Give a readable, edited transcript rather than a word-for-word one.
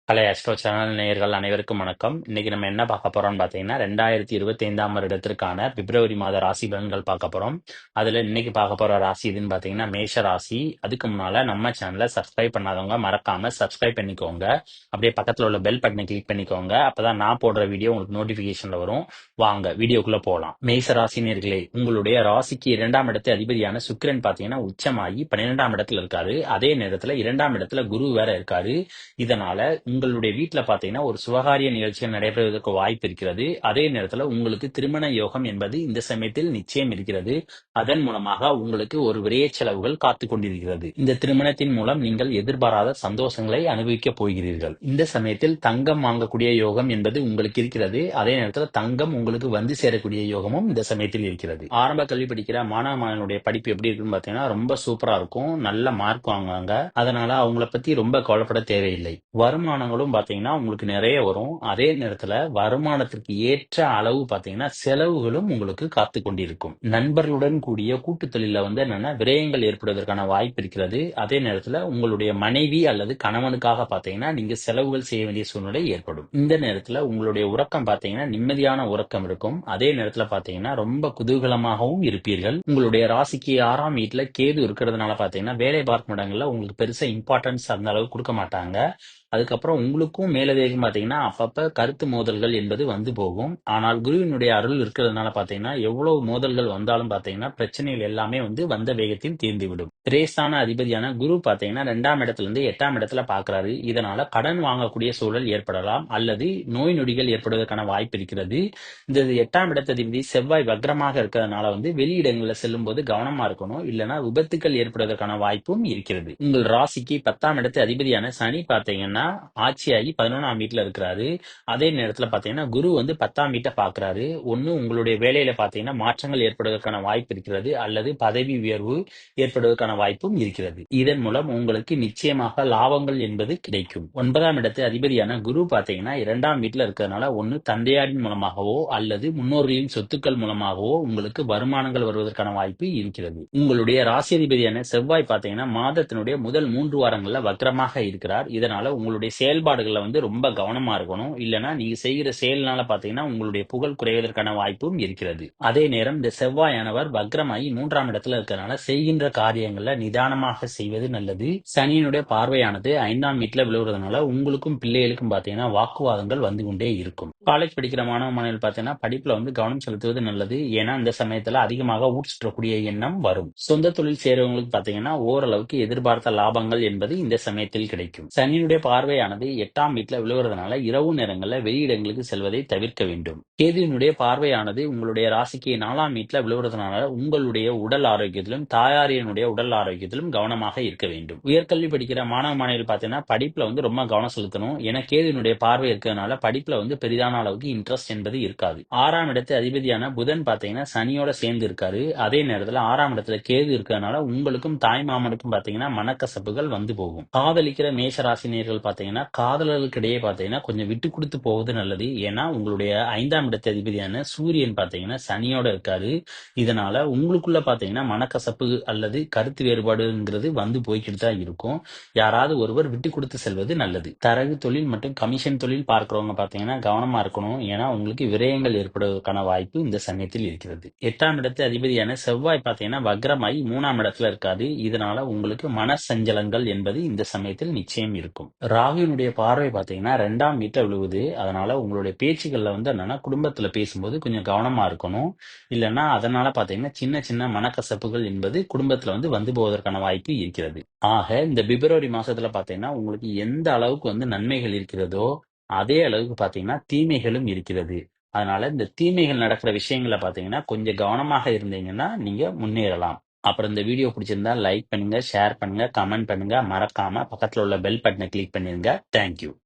கலை astro channel நேயர்கள் அனைவருக்கும் வணக்கம். இன்னைக்கு நம்ம என்ன பார்க்க போறோம்னு பார்த்தீங்கன்னா 2025ஆம் வருடத்திற்கான பிப்ரவரி மாத ராசி பலன்கள் பார்க்க போறோம். அதுல இன்னைக்கு பார்க்க போற ராசி எதுன்னு பார்த்தீங்கன்னா மேஷ ராசி. அதுக்கு முன்னால நம்ம சேனலை சப்ஸ்கிரைப் பண்ணாதவங்க மறக்காம சப்ஸ்கிரைப் பண்ணிக்கோங்க. அப்படியே பக்கத்துல உள்ள பெல் பட்டனை கிளிக் பண்ணிக்கோங்க. அப்பதான் நான் போடுற வீடியோ உங்களுக்கு நோட்டிபிகேஷன்ல வரும். வாங்க வீடியோக்குள்ள போலாம். மேஷ ராசி நேயர்களே, உங்களுடைய ராசிக்கு 2ஆம் இடத்து அதிபதியான சுக்கிரன் பார்த்தீங்கன்னா உச்சமாகி 12ஆம் இடத்துல இருக்காரு. அதே நேரத்துல 2ஆம் இடத்துல குரு வேற இருக்காரு. இதனால உங்களுடைய வீட்டுல பாத்தீங்கன்னா ஒரு சுபகாரிய நிகழ்ச்சிகள் நடைபெறுவதற்கு வாய்ப்பு இருக்கிறது. அதே நேரத்துல உங்களுக்கு திருமண யோகம் என்பது இந்த சமயத்தில் நிச்சயம் இருக்கிறது. அதன் மூலமாக உங்களுக்கு ஒரு விரைய செலவுகள் காத்து கொண்டிருக்கிறது. இந்த திருமணத்தின் மூலம் நீங்கள் எதிர்பாராத சந்தோஷங்களை அனுபவிக்க போகிறீர்கள். இந்த சமயத்தில் தங்கம் வாங்கக்கூடிய யோகம் என்பது உங்களுக்கு இருக்கிறது. அதே நேரத்தில் தங்கம் உங்களுக்கு வந்து சேரக்கூடிய யோகமும் இந்த சமயத்தில் இருக்கிறது. ஆரம்ப கல்வி படிக்கிற மாணவ மாணவனுடைய படிப்பு எப்படி இருக்குன்னு பாத்தீங்கன்னா ரொம்ப சூப்பரா இருக்கும். நல்ல மார்க் வாங்குவாங்க. அதனால அவங்கள பத்தி ரொம்ப கவலைப்பட தேவையில்லை. வருமானங்களும் பாத்தீங்கன்னா உங்களுக்கு நிறைய வரும். அதே நேரத்துல வருமானத்திற்கு ஏற்ற அளவு பாத்தீங்கன்னா செலவுகளும் உங்களுக்கு காத்து கொண்டிருக்கும். நண்பர்களுடன் கூடிய கூட்டு தொழில என்னன்னா விரயங்கள் ஏற்படுவதற்கான வாய்ப்பு இருக்கிறது. அதே நேரத்துல உங்களுடைய மனைவி அல்லது கணவனுக்காக பாத்தீங்கன்னா நீங்க செலவுகள் செய்ய வேண்டிய சூழ்நிலை ஏற்படும். இந்த நேரத்துல உங்களுடைய உறக்கம் பாத்தீங்கன்னா நிம்மதியான உறக்கம் இருக்கும். அதே நேரத்துல பாத்தீங்கன்னா ரொம்ப குதூகலமாகவும் இருப்பீர்கள். உங்களுடைய ராசிக்கு 6ஆம் வீட்டுல கேது இருக்கிறதுனால பாத்தீங்கன்னா வேலை பார்க்கும் இடங்கள்ல உங்களுக்கு பெருசா இம்பார்ட்டன்ஸ் அந்த அளவுக்கு கொடுக்க மாட்டாங்க. அதுக்கப்புறம் உங்களுக்கும் மேலதிகம் பாத்தீங்கன்னா அப்பப்ப கருத்து மோதல்கள் என்பது வந்து போகும். ஆனால் குருவினுடைய அருள் இருக்கிறதுனால பாத்தீங்கன்னா எவ்வளவு மோதல்கள் வந்தாலும் பாத்தீங்கன்னா பிரச்சனைகள் எல்லாமே வந்த வேகத்தில் தீர்ந்துவிடும். திரேஸ்தான அதிபதியான குரு பாத்தீங்கன்னா 2ஆம் இடத்துல இருந்து 8ஆம் இடத்துல பாக்குறாரு. இதனால கடன் வாங்கக்கூடிய சூழல் ஏற்படலாம் அல்லது நோய் நொடிகள் ஏற்படுவதற்கான வாய்ப்பு இருக்கிறது. இந்த 8ஆம் இடத்த அதிபதி செவ்வாய் வக்ரமாக இருக்கிறதுனால வெளியிடங்கள்ல செல்லும் போது கவனமா இருக்கணும். இல்லைன்னா விபத்துக்கள் ஏற்படுவதற்கான வாய்ப்பும் இருக்கிறது. உங்கள் ராசிக்கு 10ஆம் இடத்து அதிபதியான சனி பாத்தீங்கன்னா ஆட்சியாகி 11ஆம் வீட்டுல இருக்கிறாரு. அதே நேரத்துல பாத்தீங்கன்னா குரு 10ஆம் வீட்டை பாக்குறாரு. ஒண்ணு உங்களுடைய வேலையில பாத்தீங்கன்னா மாற்றங்கள் ஏற்படுவதற்கான வாய்ப்பு இருக்கிறது அல்லது பதவி உயர்வு ஏற்படுவதற்கான வாய்ப்பும் இருக்கிறது. இதன் மூலம் உங்களுக்கு நிச்சயமாக லாபங்கள் என்பது கிடைக்கும். 9ஆம் இடத்து அதிபதியான குரு பாத்தீங்கன்னா 2ஆம் வீட்டுல இருக்கிறதுனால ஒண்ணு தந்தையாரின் மூலமாகவோ அல்லது முன்னோர்களின் சொத்துக்கள் மூலமாகவோ உங்களுக்கு வருமானங்கள் வருவதற்கான வாய்ப்பு இருக்கிறது. உங்களுடைய ராசி அதிபதியான செவ்வாய் பாத்தீங்கன்னா மாதத்தினுடைய முதல் 3 வாரங்கள்ல வக்ரமாக இருக்கிறார். இதனால உங்களுடைய செயல்பாடுகள்ல ரொம்ப கவனமா இருக்கணும். இல்லைன்னா நீங்க செய்கிற செயல்னால பாத்தீங்கன்னா உங்களுடைய புகழ் குறைவதற்கான வாய்ப்பும் இருக்கிறது. அதே நேரம் இந்த செவ்வாயானவர் வக்ரமாகி 3ஆம் இடத்துல இருக்கிறதுனால செய்கின்ற காரியங்கள்ல நிதானமாக செய்வது நல்லது. சனியினுடைய பார்வையானது 5ஆம் வீட்டுல விழுவுறதுனால உங்களுக்கும் பிள்ளைகளுக்கும் பாத்தீங்கன்னா வாக்குவாதங்கள் வந்து கொண்டே இருக்கும். காலேஜ் படிக்கிற மாணவ மாணவிகள் பாத்தீங்கன்னா படிப்புல கவனம் செலுத்துவது நல்லது. ஏன்னா இந்த சமயத்துல அதிகமாக ஊட்சுற்றக்கூடிய எண்ணம் வரும். சொந்த தொழில் செய்றவங்களுக்கு பாத்தீங்கன்னா ஓரளவுக்கு எதிர்பார்த்த லாபங்கள் என்பது இந்த சமயத்தில் கிடைக்கும். சனியினுடைய பார்வையானது 8ஆம் வீட்டுல விழுவுறதுனால இரவு நேரங்கள்ல வெளியிடங்களுக்கு செல்வதை தவிர்க்க வேண்டும். கேதுவினுடைய பார்வையானது உங்களுடைய ராசிக்கு 4ஆம் வீட்டுல விழுவுறதுனால உங்களுடைய உடல் ஆரோக்கியத்திலும் தாயாரினுடைய உடல் ஆரோக்கியத்திலும் கவனமாக இருக்க வேண்டும். உயர்கல்வி படிக்கிற மாணவ மாணவிகள் பாத்தீங்கன்னா படிப்புல ரொம்ப கவனம் செலுத்தணும். ஏன்னா கேதுவினுடைய பார்வை இருக்கிறதுனால படிப்புல பெரிதான அளவுக்கு இன்ட்ரெஸ்ட் என்பது இருக்காது. 6ஆம் இடத்து அதிபதியான புதன் பாத்தீங்கன்னா சனியோட சேர்ந்து இருக்காரு. அதே நேரத்துல 6ஆம் இடத்துல கேது இருக்கிறதுனால உங்களுக்கும் தாய் மாமனுக்கும் பாத்தீங்கன்னா மனக்கசப்புகள் வந்து போகும். காதலிக்கிற மேஷ ராசினியர்கள் பாத்தீங்கன்னா காதலர்களுக்கு இடையே பாத்தீங்கன்னா கொஞ்சம் விட்டு கொடுத்து போவது நல்லது. ஏன்னா உங்களுடைய 5ஆம் இடத்து அதிபதியான சூரியன் பாத்தீங்கன்னா சனியோட இருக்காரு. இதனால உங்களுக்குள்ள பாத்தீங்கன்னா மனக்கசப்பு அல்லது கருத்து வேறுபாடுங்கிறது வந்து போய்கிட்டு தான் இருக்கும். யாராவது ஒருவர் விட்டு கொடுத்து செல்வது நல்லது. தரகு தொழில் மற்றும் கமிஷன் தொழில் பார்க்கிறவங்க பாத்தீங்கன்னா கவனமா இருக்கணும். ஏன்னா உங்களுக்கு விரயங்கள் ஏற்படுவதற்கான வாய்ப்பு இந்த சமயத்தில் இருக்கிறது. 8ஆம் இடத்து அதிபதியான செவ்வாய் பாத்தீங்கன்னா வக்ரமாய் 3ஆம் இடத்துல இருக்காது. இதனால உங்களுக்கு மன சஞ்சலங்கள் என்பது இந்த சமயத்தில் நிச்சயம் இருக்கும். ராகுவினுடைய பார்வை பாத்தீங்கன்னா 2ஆம் வீட்டுல விழுவுது. அதனால உங்களுடைய பேச்சுகள்ல என்னன்னா குடும்பத்துல பேசும்போது கொஞ்சம் கவனமா இருக்கணும். இல்லைன்னா அதனால பாத்தீங்கன்னா சின்ன சின்ன மனக்கசப்புகள் என்பது குடும்பத்துல வந்து போவதற்கான வாய்ப்பு இருக்கிறது. ஆக இந்த பிப்ரவரி மாசத்துல பாத்தீங்கன்னா உங்களுக்கு எந்த அளவுக்கு நன்மைகள் இருக்கிறதோ அதே அளவுக்கு பாத்தீங்கன்னா தீமைகளும் இருக்கிறது. அதனால இந்த தீமைகள் நடக்கிற விஷயங்களை பாத்தீங்கன்னா கொஞ்சம் கவனமாக இருந்தீங்கன்னா நீங்க முன்னேறலாம். அப்புறம் இந்த வீடியோ பிடிச்சிருந்தா லைக் பண்ணுங்க, ஷேர் பண்ணுங்க, கமெண்ட் பண்ணுங்க. மறக்காம பக்கத்துல உள்ள பெல் பட்டனை கிளிக் பண்ணிருங்க. தேங்க்யூ.